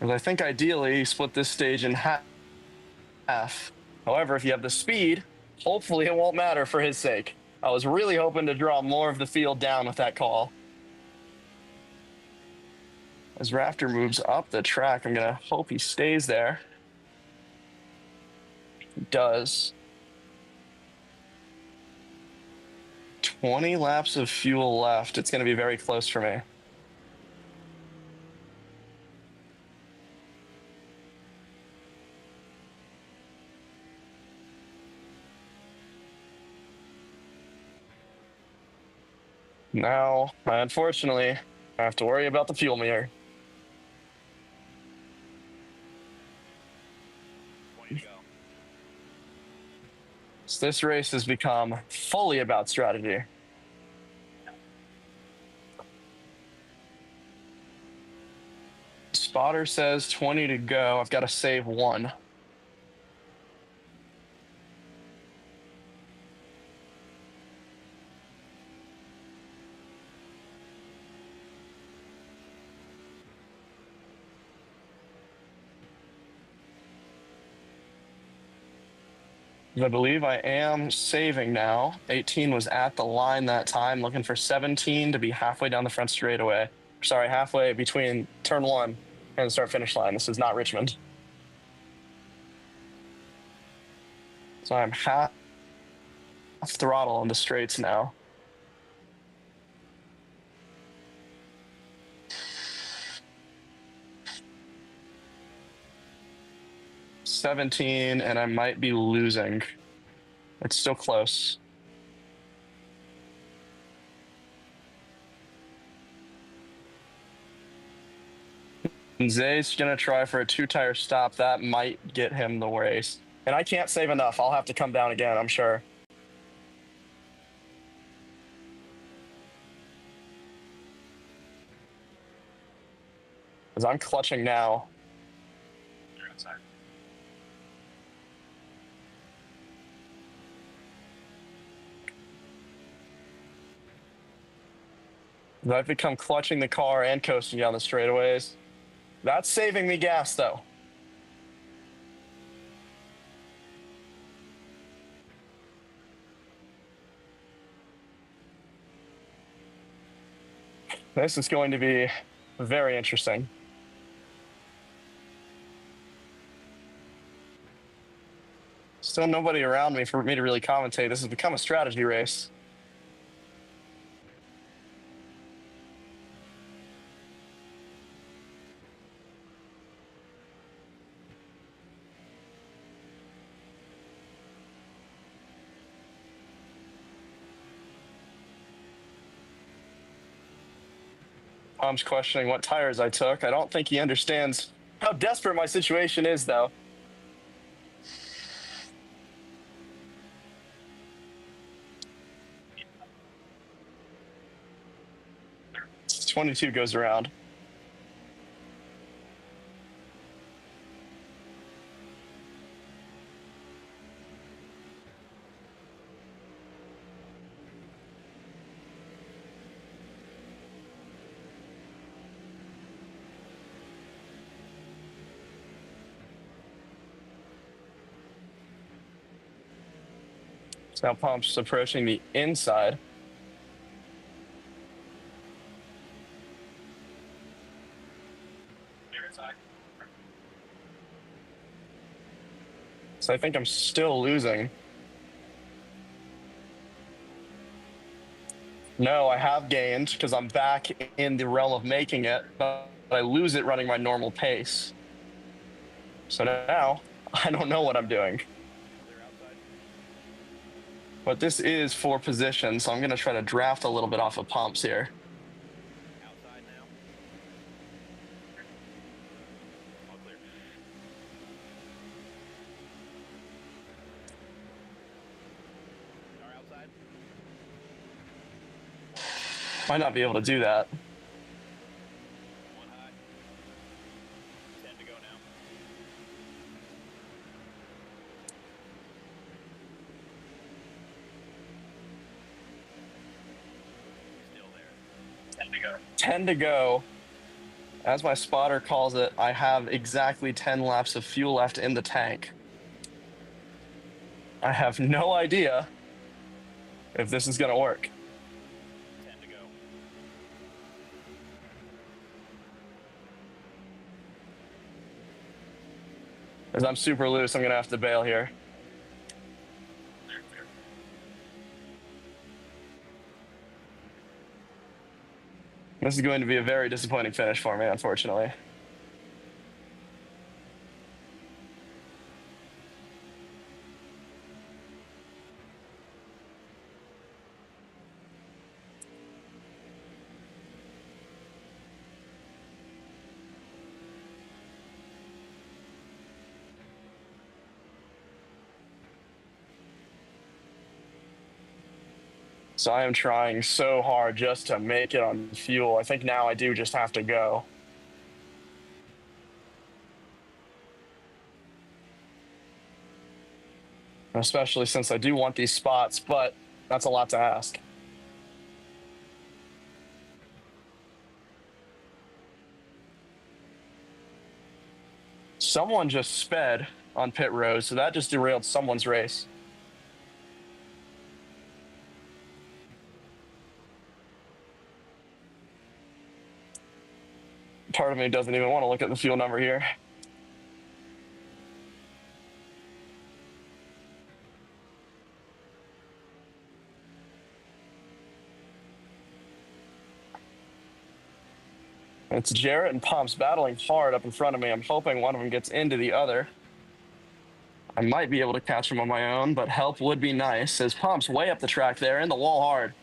Because I think ideally you split this stage in half. However, if you have the speed, hopefully it won't matter for his sake. I was really hoping to draw more of the field down with that call. As Rafter moves up the track, I'm going to hope he stays there. He does. 20 laps of fuel left. It's going to be very close for me. Now, unfortunately, I have to worry about the fuel meter. 20 to go. So this race has become fully about strategy. Spotter says 20 to go. I've got to save one. I believe I am saving now. 18 was at the line that time, looking for 17 to be halfway down the front straightaway. Sorry, halfway between turn 1 and the start finish line. This is not Richmond. So I'm half throttle on the straights now. $17, and I might be losing. It's still close. And Zay's gonna try for a 2-tire stop. That might get him the race. And I can't save enough. I'll have to come down again, I'm sure. Because I'm clutching now. You're outside. I've become clutching the car and coasting down the straightaways. That's saving me gas, though. This is going to be very interesting. Still nobody around me for me to really commentate. This has become a strategy race. Tom's questioning what tires I took. I don't think he understands how desperate my situation is, though. It's 22 goes around. So now Pump's approaching the inside. You're inside. So I think I'm still losing. No, I have gained because I'm back in the realm of making it, but I lose it running my normal pace. So now I don't know what I'm doing. They're outside. But this is for position, so I'm going to try to draft a little bit off of Pumps here. Outside now. All clear. Car outside. Might not be able to do that. One high. 10 to go now. Still there. 10 to go. 10 to go. As my spotter calls it, I have exactly 10 laps of fuel left in the tank. I have no idea if this is going to work. 10 to go. As I'm super loose, I'm going to have to bail here. Clear, clear. This is going to be a very disappointing finish for me, unfortunately. So I am trying so hard just to make it on fuel. I think now I do just have to go. Especially since I do want these spots, but that's a lot to ask. Someone just sped on pit road, so that just derailed someone's race. part of me doesn't even want to look at the fuel number here. It's Jarrett and Pumps battling hard up in front of me. I'm hoping one of them gets into the other. I might be able to catch him on my own, but help would be nice. As Pumps way up the track there, in the wall hard.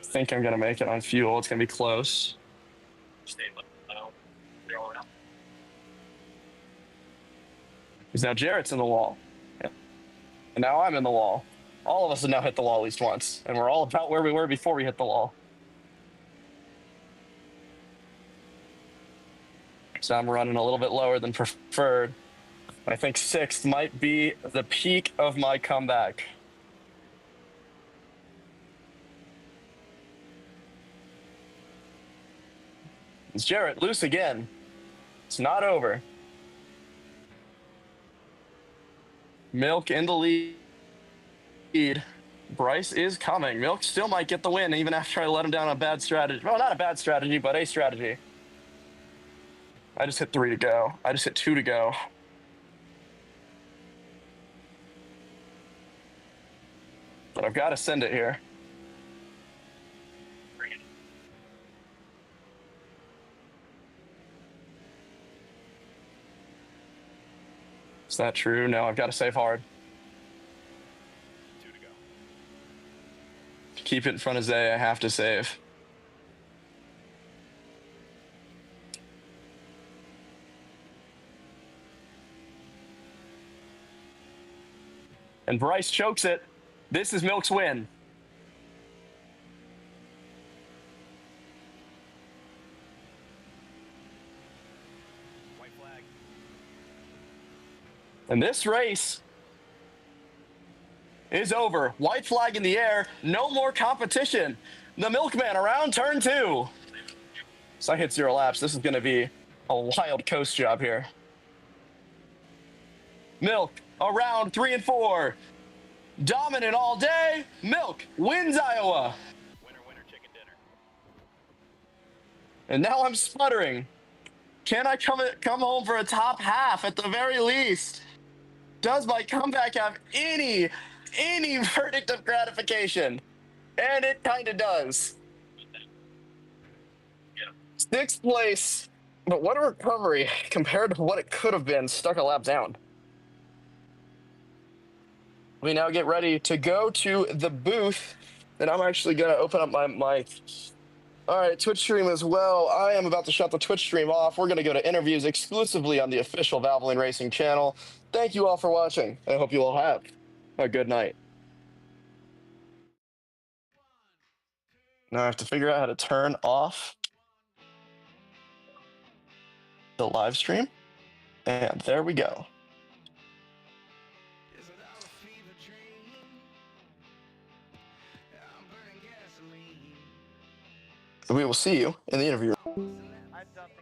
I think I'm going to make it on fuel. It's going to be close. Because now Jarrett's in the wall. And now I'm in the wall. All of us have now hit the wall at least once. And we're all about where we were before we hit the wall. So I'm running a little bit lower than preferred. I think 6th might be the peak of my comeback. It's Jarrett loose again. It's not over. Milk in the lead. Bryce is coming. Milk still might get the win even after I let him down on a bad strategy. Well, not a bad strategy, but a strategy. I just hit 3 to go. I just hit 2 to go. But I've got to send it here. Is that true? No, I've got to save hard. 2 to go. To keep it in front of Zay, I have to save. And Bryce chokes it. This is Milk's win. White flag. And this race is over. White flag in the air. No more competition. The Milkman around turn 2. So I hit 0 laps. This is going to be a wild coast job here. Milk around 3 and 4. Dominant all day. Milk wins Iowa. Winner, winner, chicken dinner. And now I'm sputtering. Can I come home for a top half at the very least? Does my comeback have any verdict of gratification? And it kind of does. 6th place. But what a recovery compared to what it could have been stuck a lap down. We now get ready to go to the booth, and I'm actually going to open up my mic. All right, Twitch stream as well. I am about to shut the Twitch stream off. We're going to go to interviews exclusively on the official Valvoline Racing channel. Thank you all for watching. I hope you all have a good night. Now I have to figure out how to turn off the live stream. And there we go. We will see you in the interview. I don't think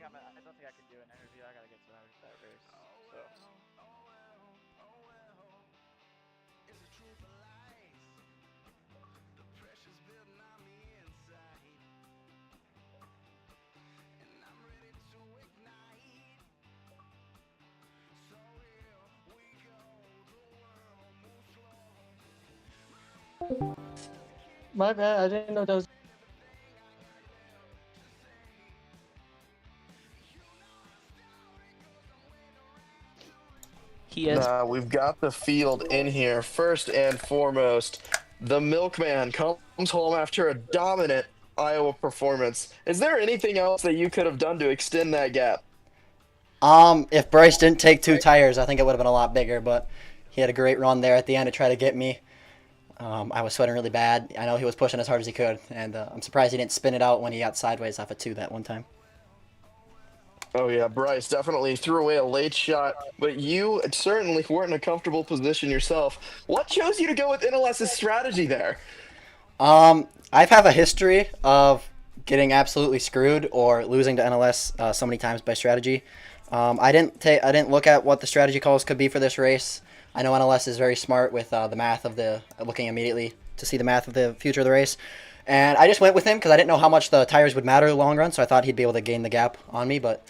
I can do an interview. I gotta get to that race. So. My bad. I didn't know that was. We've got the field in here. First and foremost, the Milkman comes home after a dominant Iowa performance. Is there anything else that you could have done to extend that gap? If Bryce didn't take 2 tires, I think it would have been a lot bigger, but he had a great run there at the end to try to get me. I was sweating really bad. I know he was pushing as hard as he could, and I'm surprised he didn't spin it out when he got sideways off of 2 that one time. Oh, yeah, Bryce definitely threw away a late shot, but you certainly weren't in a comfortable position yourself. What chose you to go with NLS's strategy there? I have a history of getting absolutely screwed or losing to NLS so many times by strategy. I didn't look at what the strategy calls could be for this race. I know NLS is very smart with the math of the looking immediately to see the math of the future of the race, and I just went with him because I didn't know how much the tires would matter in the long run. So I thought he'd be able to gain the gap on me, but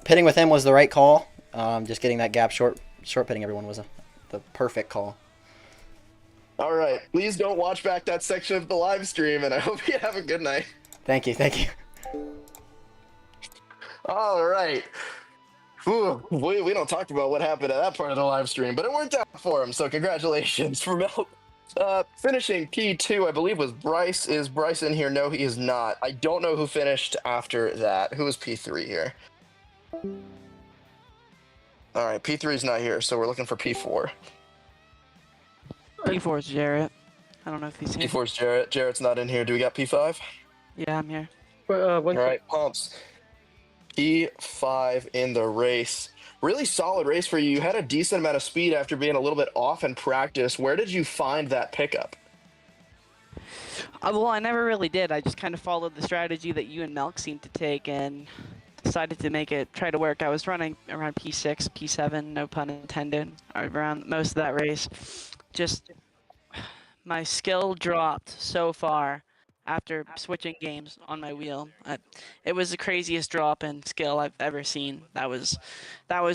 pitting with him was the right call. Just getting that gap short pitting everyone was the perfect call. All right. Please don't watch back that section of the live stream, and I hope you have a good night. Thank you. All right. Ooh, we don't talk about what happened at that part of the live stream, but it worked out for him, so congratulations for Mel. Finishing P2, I believe, was Bryce. Is Bryce in here? No, he is not. I don't know who finished after that. Who was P3 here? All right, P3 is not here, so we're looking for P4. P4 is Jarrett. I don't know if he's here. P4 is Jarrett. Jarrett's not in here. Do we got P5? Yeah, I'm here. All right, Pumps. P5 in the race. Really solid race for you. You had a decent amount of speed after being a little bit off in practice. Where did you find that pickup? Well, I never really did. I just kind of followed the strategy that you and Melk seemed to take and decided to make it try to work. I was running around P6, P7, no pun intended, around most of that race. Just my skill dropped so far after switching games on my wheel. It was the craziest drop in skill I've ever seen. That was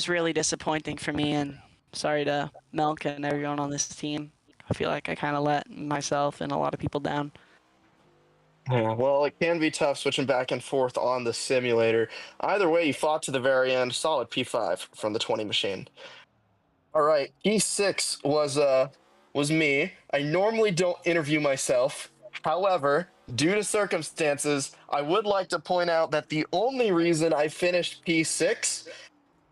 really disappointing for me, and sorry to Melk and everyone on this team. I feel like I kind of let myself and a lot of people down. Yeah, well, it can be tough switching back and forth on the simulator. Either way, you fought to the very end. Solid P5 from the 20 machine. All right, P6 was me. I normally don't interview myself. However, due to circumstances, I would like to point out that the only reason I finished P6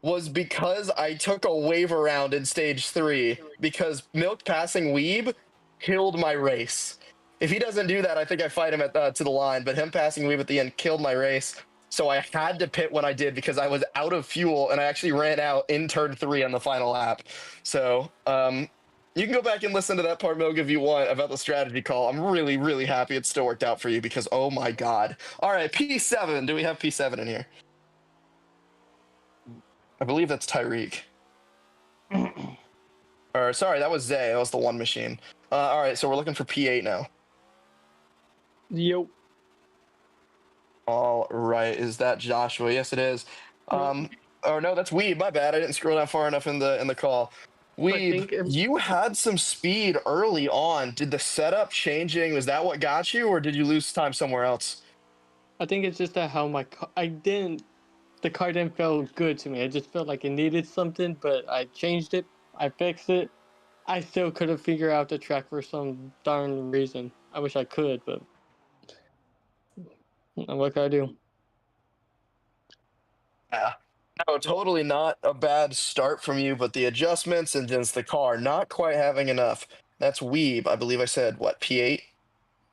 was because I took a wave around in stage 3 because Milk passing Weeb killed my race. If he doesn't do that, I think I fight him at to the line, but him passing Weeb at the end killed my race. So I had to pit when I did because I was out of fuel and I actually ran out in turn 3 on the final lap. So you can go back and listen to that part, Milk, if you want, about the strategy call. I'm really, really happy it still worked out for you because, oh my God. All right, P7. Do we have P7 in here? I believe that's Tyreek. Or sorry, that was Zay. That was the one machine. All right, so we're looking for P8 now. Yo. All right, is that Joshua? Yes, it is. Oh no, that's Weeb. My bad. I didn't scroll down far enough in the call. Weeb, you had some speed early on. Did the setup changing? Was that what got you, or did you lose time somewhere else? I think it's just that how the car didn't feel good to me. I just felt like it needed something, but I changed it. I fixed it. I still couldn't figure out the track for some darn reason. I wish I could, but what can I do? Yeah. No, totally not a bad start from you, but the adjustments and just the car not quite having enough. That's Weeb. I believe I said, what, P8?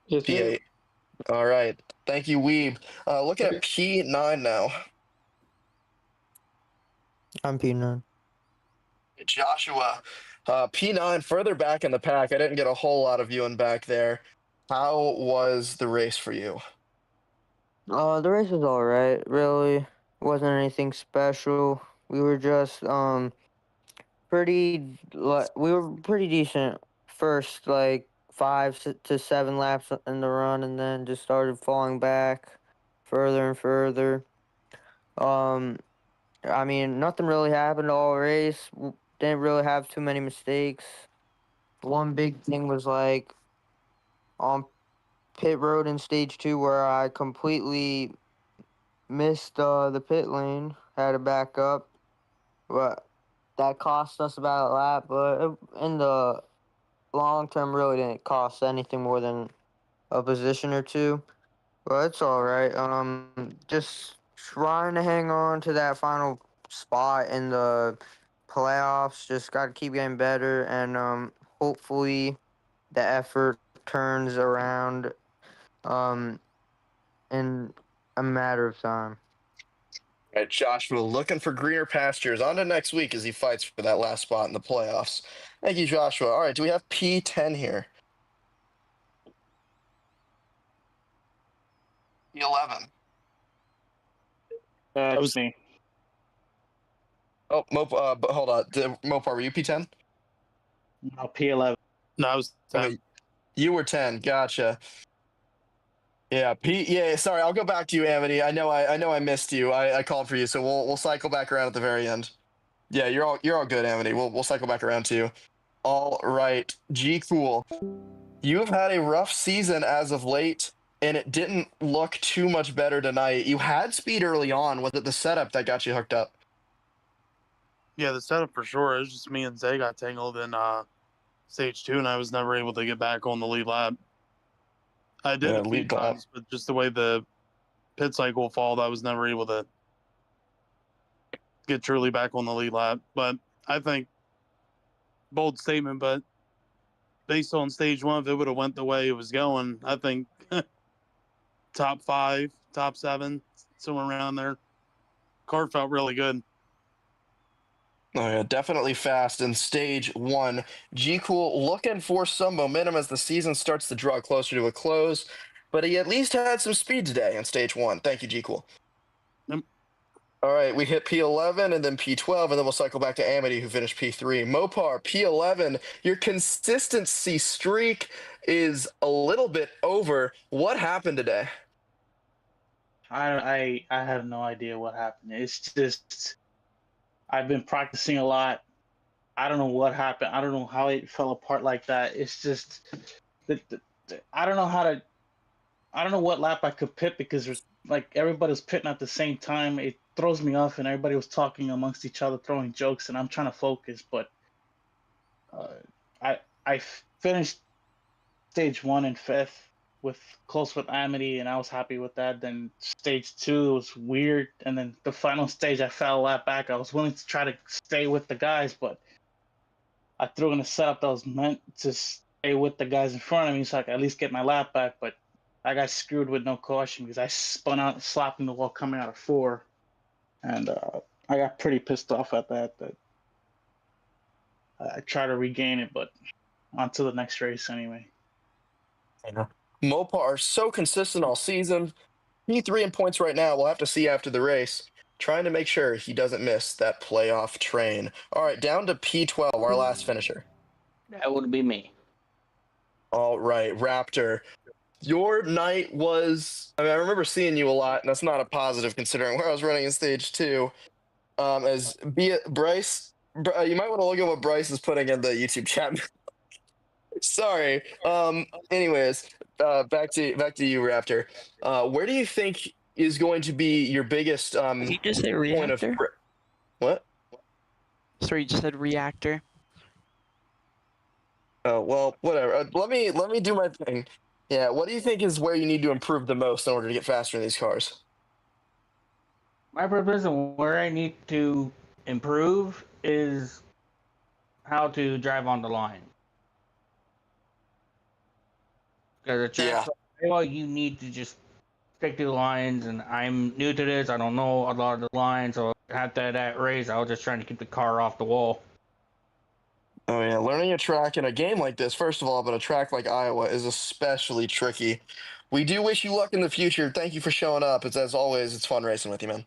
Yes, P8. All right. Thank you, Weeb. Looking at P9 now. I'm P9. Joshua, P9 further back in the pack. I didn't get a whole lot of viewing back there. How was the race for you? The race was alright. Really wasn't anything special. We were just we were pretty decent first like 5 to 7 laps in the run, and then just started falling back further and further. I mean, nothing really happened all race. Didn't really have too many mistakes. One big thing was like on pit road in stage 2 where I completely missed the pit lane, had to back up, but that cost us about a lap, but in the long term really didn't cost anything more than a position or two, but it's all right. Just trying to hang on to that final spot in the playoffs. Just got to keep getting better, and hopefully the effort turns around in a matter of time. All right, Joshua, looking for greener pastures. On to next week as he fights for that last spot in the playoffs. Thank you, Joshua. All right, do we have P10 here? P11. That was me. Oh, hold on. Mopar, were you P10? No, P11. No, I was 10. Okay, you were 10. Gotcha. Yeah, Yeah, sorry. I'll go back to you, Amity. I know I missed you. I called for you, so we'll cycle back around at the very end. Yeah, you're all good, Amity. We'll cycle back around to you. All right, G Cool. You have had a rough season as of late, and it didn't look too much better tonight. You had speed early on. Was it the setup that got you hooked up? Yeah, the setup for sure. It was just me and Zay got tangled in stage 2, and I was never able to get back on the lead lap. I did a few times, but just the way the pit cycle followed, I was never able to get truly back on the lead lap. But I think, bold statement, but based on stage 1, if it would have went the way it was going, I think top 5, top 7, somewhere around there. Car felt really good. Oh yeah, definitely fast in stage 1. G Cool looking for some momentum as the season starts to draw closer to a close, but he at least had some speed today in stage 1. Thank you, G Cool. Yep. All right, we hit P11 and then P12, and then we'll cycle back to Amity, who finished P3. Mopar, P11. Your consistency streak is a little bit over. What happened today? I have no idea what happened. It's just I've been practicing a lot. I don't know what happened. I don't know how it fell apart like that. It's just I don't know how to. I don't know what lap I could pit because there's like everybody's pitting at the same time. It throws me off, and everybody was talking amongst each other, throwing jokes, and I'm trying to focus. But I finished stage 1 in 5th with close with Amity, and I was happy with that. Then stage 2 was weird, and then the final stage I fell a lap back. I was willing to try to stay with the guys, but I threw in a setup that was meant to stay with the guys in front of me, so I could at least get my lap back. But I got screwed with no caution because I spun out, slapping the wall coming out of 4, and I got pretty pissed off at that. That I try to regain it, but on to the next race anyway. Mopar so consistent all season. P3 in points right now. We'll have to see after the race. Trying to make sure he doesn't miss that playoff train. All right, down to P12, our last finisher. That would be me. All right, Raptor. Your night was, I remember seeing you a lot, and that's not a positive considering where I was running in stage 2. Bryce, you might want to look at what Bryce is putting in the YouTube chat. Sorry. Anyways, back to you, Raptor. Where do you think is going to be your biggest Did you just say point of reactor? what? Sorry, you just said reactor. Oh well, whatever. Let me do my thing. Yeah. What do you think is where you need to improve the most in order to get faster in these cars? My purpose and where I need to improve is how to drive on the line. Because the track's well, you need to just stick to the lines, and I'm new to this. I don't know a lot of the lines, so after that race, I was just trying to keep the car off the wall. Oh yeah, learning a track in a game like this, first of all, but a track like Iowa is especially tricky. We do wish you luck in the future. Thank you for showing up. It's as always, it's fun racing with you, man.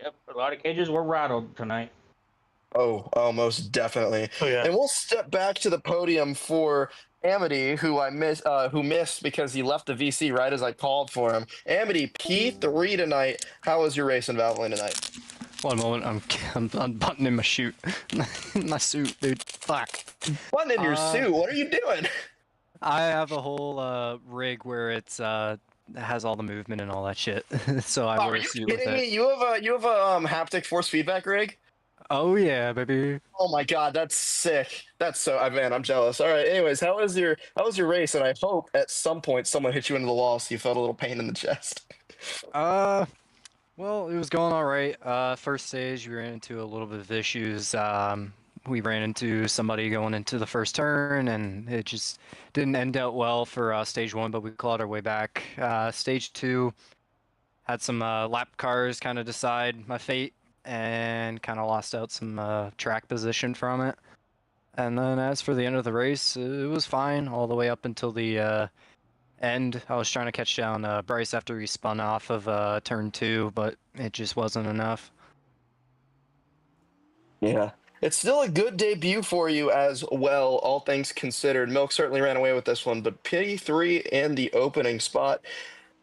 Yep, a lot of cages were rattled tonight. Oh, most definitely. Oh, yeah. And we'll step back to the podium for Amity, who missed because he left the VC right as I called for him. Amity, P3 tonight. How was your race in Valvoline tonight? One moment, I'm unbuttoning my suit. My suit, dude. Fuck. Button in your suit. What are you doing? I have a whole rig where it's has all the movement and all that shit. So I wear a suit with it. Are you kidding me? You have a haptic force feedback rig? Oh yeah, baby. Oh my god, that's sick. That's so man, I'm jealous. All right. Anyways, how was your race? And I hope at some point someone hit you into the wall so you felt a little pain in the chest. Well, it was going all right. First stage, we ran into a little bit of issues. We ran into somebody going into the first turn, and it just didn't end out well for stage 1, but we clawed our way back. Stage 2, had some lap cars kind of decide my fate, and kind of lost out some track position from it. And then as for the end of the race, it was fine all the way up until the end. I was trying to catch down Bryce after he spun off of turn 2, but it just wasn't enough. Yeah. It's still a good debut for you as well, all things considered. Milk certainly ran away with this one, but P3 in the opening spot.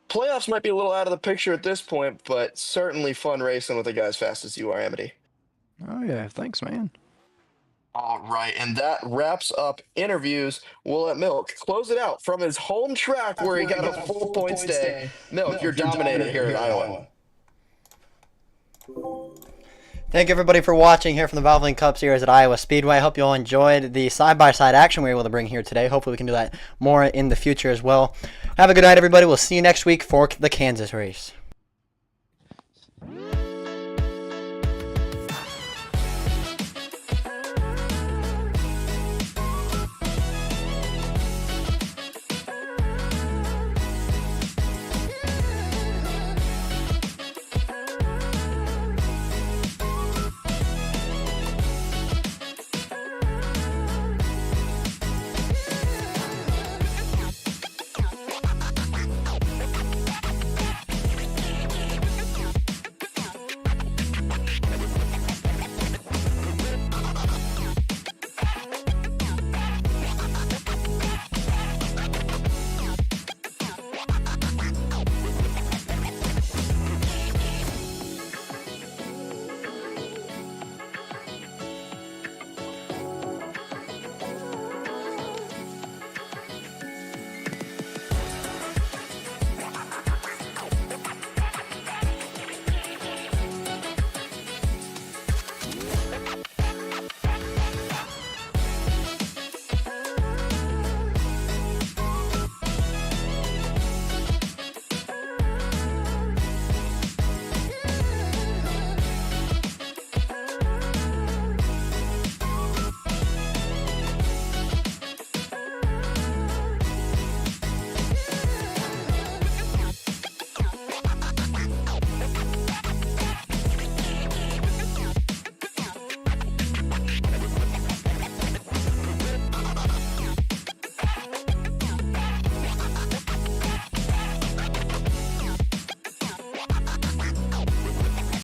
Playoffs might be a little out of the picture at this point, but certainly fun racing with a guy as fast as you are, Amity. Oh yeah, thanks, man. All right, and that wraps up interviews. We'll let Milk close it out from his home track where he got a full points day. Milk, you're dominator here in Iowa. Thank you everybody for watching here from the Valvoline Cup Series at Iowa Speedway. I hope you all enjoyed the side-by-side action we were able to bring here today. Hopefully we can do that more in the future as well. Have a good night, everybody. We'll see you next week for the Kansas race.